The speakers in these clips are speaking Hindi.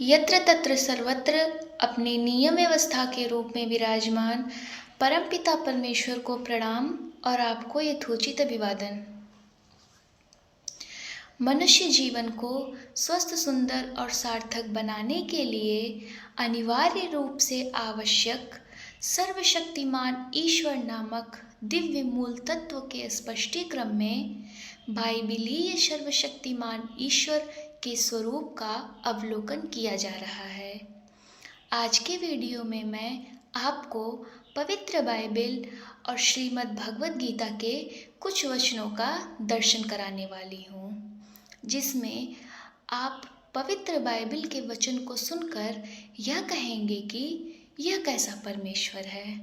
यत्र तत्र सर्वत्र अपने नियम व्यवस्था के रूप में विराजमान परमपिता परमेश्वर को प्रणाम और आपको यथोचित अभिवादन। मनुष्य जीवन को स्वस्थ, सुंदर और सार्थक बनाने के लिए अनिवार्य रूप से आवश्यक सर्वशक्तिमान ईश्वर नामक दिव्य मूल तत्व के स्पष्टीक्रम में बाइबिलीय सर्वशक्तिमान ईश्वर के स्वरूप का अवलोकन किया जा रहा है। आज के वीडियो में मैं आपको पवित्र बाइबल और श्रीमद् भगवद गीता के कुछ वचनों का दर्शन कराने वाली हूँ, जिसमें आप पवित्र बाइबल के वचन को सुनकर यह कहेंगे कि यह कैसा परमेश्वर है,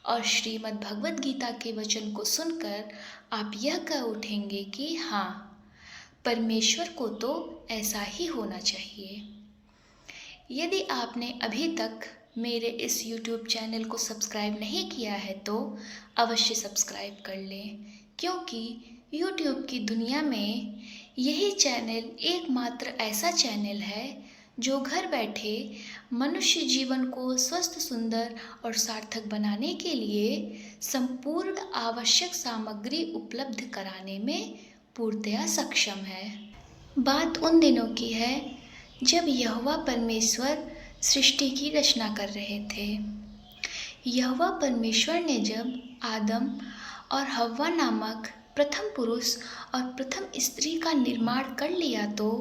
और श्रीमद् भगवद गीता के वचन को सुनकर आप यह कह उठेंगे कि हाँ, परमेश्वर को तो ऐसा ही होना चाहिए। यदि आपने अभी तक मेरे इस YouTube चैनल को सब्सक्राइब नहीं किया है तो अवश्य सब्सक्राइब कर लें, क्योंकि YouTube की दुनिया में यही चैनल एकमात्र ऐसा चैनल है जो घर बैठे मनुष्य जीवन को स्वस्थ, सुंदर और सार्थक बनाने के लिए संपूर्ण आवश्यक सामग्री उपलब्ध कराने में पूर्णतया सक्षम है। बात उन दिनों की है जब यहोवा परमेश्वर सृष्टि की रचना कर रहे थे। यहोवा परमेश्वर ने जब आदम और हव्वा नामक प्रथम पुरुष और प्रथम स्त्री का निर्माण कर लिया तो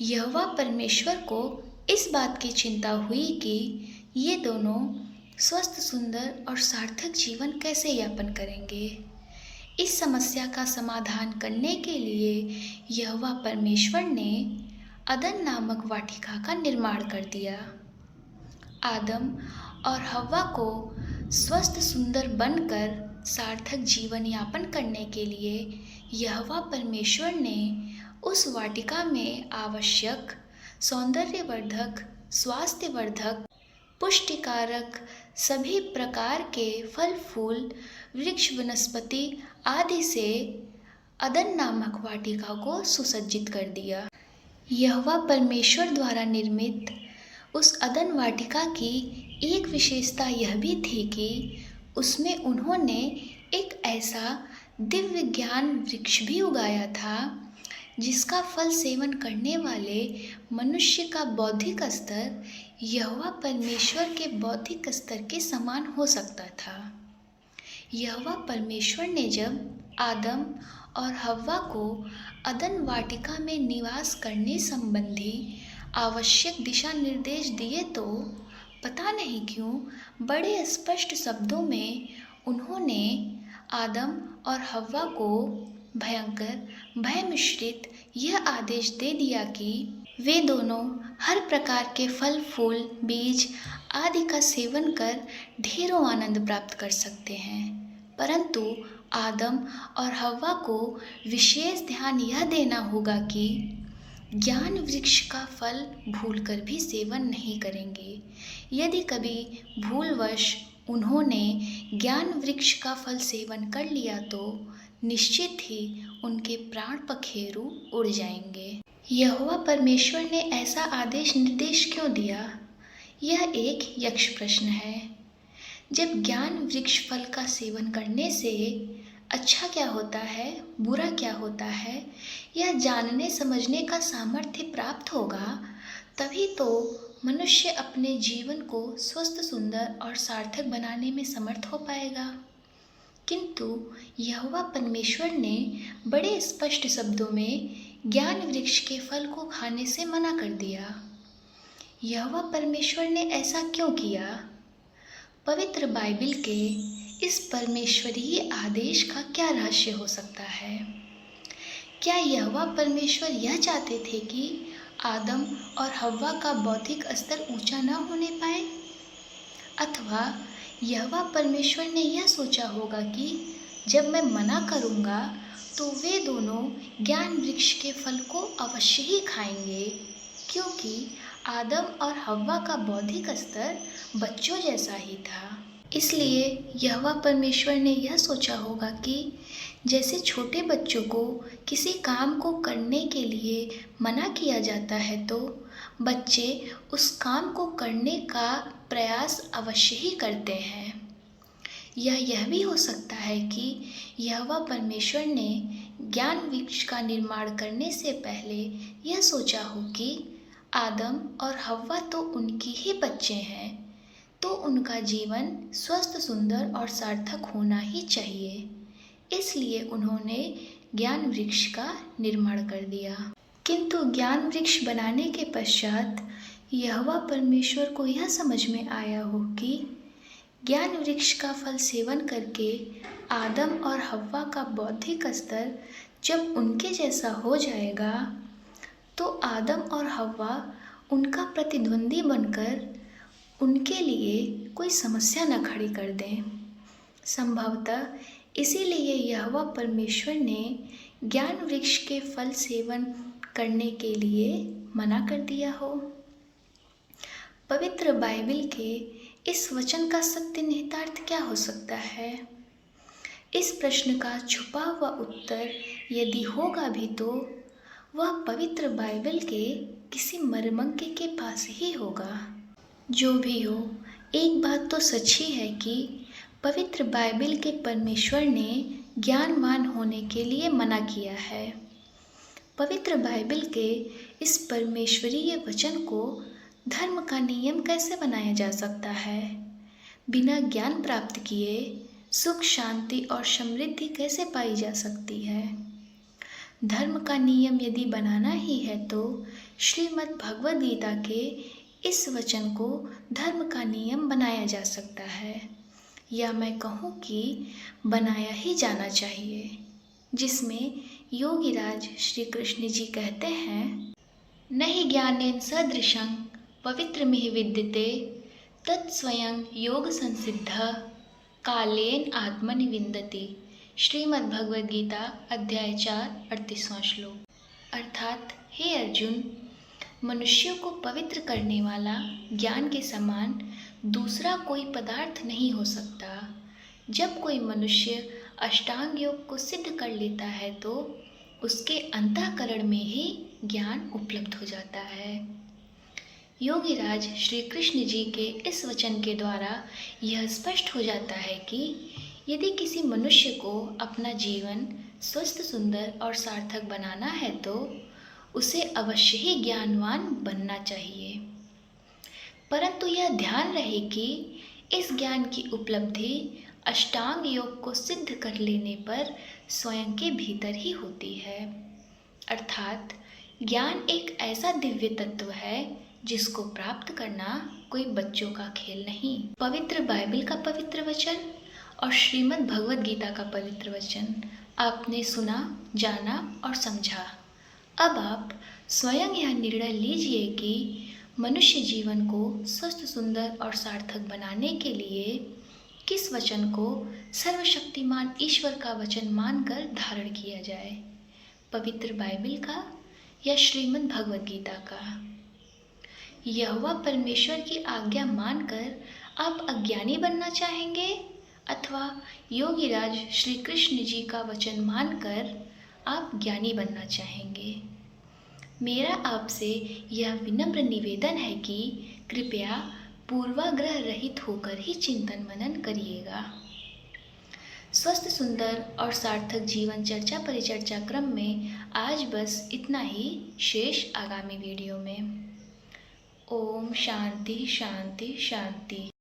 यहोवा परमेश्वर को इस बात की चिंता हुई कि ये दोनों स्वस्थ, सुंदर और सार्थक जीवन कैसे यापन करेंगे। इस समस्या का समाधान करने के लिए यहोवा परमेश्वर ने अदन नामक वाटिका का निर्माण कर दिया। आदम और हव्वा को स्वस्थ, सुंदर बनकर सार्थक जीवन यापन करने के लिए यहोवा परमेश्वर ने उस वाटिका में आवश्यक सौंदर्यवर्धक, स्वास्थ्यवर्धक, पुष्टिकारक सभी प्रकार के फल, फूल, वृक्ष, वनस्पति आदि से अदन नामक वाटिका को सुसज्जित कर दिया। यहोवा परमेश्वर द्वारा निर्मित उस अदन वाटिका की एक विशेषता यह भी थी कि उसमें उन्होंने एक ऐसा दिव्य ज्ञान वृक्ष भी उगाया था जिसका फल सेवन करने वाले मनुष्य का बौद्धिक स्तर यहोवा परमेश्वर के बौद्धिक स्तर के समान हो सकता था। यहोवा परमेश्वर ने जब आदम और हव्वा को अदन वाटिका में निवास करने संबंधी आवश्यक दिशा निर्देश दिए तो पता नहीं क्यों बड़े स्पष्ट शब्दों में उन्होंने आदम और हव्वा को भयंकर, भय मिश्रित यह आदेश दे दिया कि वे दोनों हर प्रकार के फल, फूल, बीज आदि का सेवन कर ढेरों आनंद प्राप्त कर सकते हैं, परंतु आदम और हव्वा को विशेष ध्यान यह देना होगा कि ज्ञान वृक्ष का फल भूलकर भी सेवन नहीं करेंगे। यदि कभी भूलवश उन्होंने ज्ञान वृक्ष का फल सेवन कर लिया तो निश्चित ही उनके प्राण पखेरु उड़ जाएंगे। यहोवा परमेश्वर ने ऐसा आदेश निर्देश क्यों दिया? यह एक यक्ष प्रश्न है। जब ज्ञान वृक्ष फल का सेवन करने से अच्छा क्या होता है, बुरा क्या होता है, यह जानने समझने का सामर्थ्य प्राप्त होगा, तभी तो मनुष्य अपने जीवन को स्वस्थ, सुंदर और सार्थक बनाने में समर्थ हो पाएगा। किंतु यहोवा परमेश्वर ने बड़े स्पष्ट शब्दों में ज्ञान वृक्ष के फल को खाने से मना कर दिया। यहोवा परमेश्वर ने ऐसा क्यों किया? पवित्र बाइबल के इस परमेश्वरीय आदेश का क्या रहस्य हो सकता है? क्या यहोवा परमेश्वर यह चाहते थे कि आदम और हव्वा का बौद्धिक स्तर ऊंचा न होने पाए? अथवा यहोवा परमेश्वर ने यह सोचा होगा कि जब मैं मना करूँगा तो वे दोनों ज्ञान वृक्ष के फल को अवश्य ही खाएंगे, क्योंकि आदम और हव्वा का बौद्धिक स्तर बच्चों जैसा ही था। इसलिए यहोवा परमेश्वर ने यह सोचा होगा कि जैसे छोटे बच्चों को किसी काम को करने के लिए मना किया जाता है तो बच्चे उस काम को करने का प्रयास अवश्य ही करते हैं। यह भी हो सकता है कि यहोवा परमेश्वर ने ज्ञान वृक्ष का निर्माण करने से पहले यह सोचा हो कि आदम और हव्वा तो उनकी ही बच्चे हैं, तो उनका जीवन स्वस्थ, सुंदर और सार्थक होना ही चाहिए। इसलिए उन्होंने ज्ञान वृक्ष का निर्माण कर दिया। किंतु ज्ञान वृक्ष बनाने के पश्चात यहोवा परमेश्वर को यह समझ में आया हो कि ज्ञान वृक्ष का फल सेवन करके आदम और हव्वा का बौद्धिक स्तर जब उनके जैसा हो जाएगा, तो आदम और हव्वा उनका प्रतिद्वंदी बनकर उनके लिए कोई समस्या न खड़ी कर दें। संभवतः इसीलिए यहोवा परमेश्वर ने ज्ञान वृक्ष के फल सेवन करने के लिए मना कर दिया हो। पवित्र बाइबल के इस वचन का सत्य निहितार्थ क्या हो सकता है? इस प्रश्न का छुपा हुआ उत्तर यदि होगा भी तो वह पवित्र बाइबल के किसी मर्मज्ञ के पास ही होगा। जो भी हो, एक बात तो सच ही है कि पवित्र बाइबल के परमेश्वर ने ज्ञानवान होने के लिए मना किया है। पवित्र बाइबल के इस परमेश्वरीय वचन को धर्म का नियम कैसे बनाया जा सकता है? बिना ज्ञान प्राप्त किए सुख, शांति और समृद्धि कैसे पाई जा सकती है? धर्म का नियम यदि बनाना ही है तो श्रीमद् भगवद गीता के इस वचन को धर्म का नियम बनाया जा सकता है, या मैं कहूँ कि बनाया ही जाना चाहिए, जिसमें योगीराज श्री कृष्ण जी कहते हैं, नहि ज्ञानेन सदृशं पवित्रमिह विद्यते तत्स्वयं योग संसिद्धः कालेन आत्मनि विन्दति। श्रीमद् भगवद गीता अध्याय 4 38वां श्लोक। अर्थात हे अर्जुन, मनुष्यों को पवित्र करने वाला ज्ञान के समान दूसरा कोई पदार्थ नहीं हो सकता। जब कोई मनुष्य अष्टांग योग को सिद्ध कर लेता है तो उसके अंतःकरण में ही ज्ञान उपलब्ध हो जाता है। योगीराज श्री कृष्ण जी के इस वचन के द्वारा यह स्पष्ट हो जाता है कि यदि किसी मनुष्य को अपना जीवन स्वस्थ, सुंदर और सार्थक बनाना है तो उसे अवश्य ही ज्ञानवान बनना चाहिए। परंतु यह ध्यान रहे कि इस ज्ञान की उपलब्धि अष्टांग योग को सिद्ध कर लेने पर स्वयं के भीतर ही होती है। अर्थात ज्ञान एक ऐसा दिव्य तत्व है जिसको प्राप्त करना कोई बच्चों का खेल नहीं। पवित्र बाइबल का पवित्र वचन और श्रीमद् भगवद गीता का पवित्र वचन आपने सुना, जाना और समझा। अब आप स्वयं यह निर्णय लीजिए कि मनुष्य जीवन को स्वस्थ, सुंदर और सार्थक बनाने के लिए किस वचन को सर्वशक्तिमान ईश्वर का वचन मानकर धारण किया जाए, पवित्र बाइबल का या श्रीमद् भगवद गीता का। यहोवा परमेश्वर की आज्ञा मानकर आप अज्ञानी बनना चाहेंगे अथवा योगीराज श्री कृष्ण जी का वचन मानकर आप ज्ञानी बनना चाहेंगे? मेरा आपसे यह विनम्र निवेदन है कि कृपया पूर्वाग्रह रहित होकर ही चिंतन मनन करिएगा। स्वस्थ, सुंदर और सार्थक जीवन चर्चा परिचर्चा क्रम में आज बस इतना ही। शेष आगामी वीडियो में। ओम शांति शांति शांति।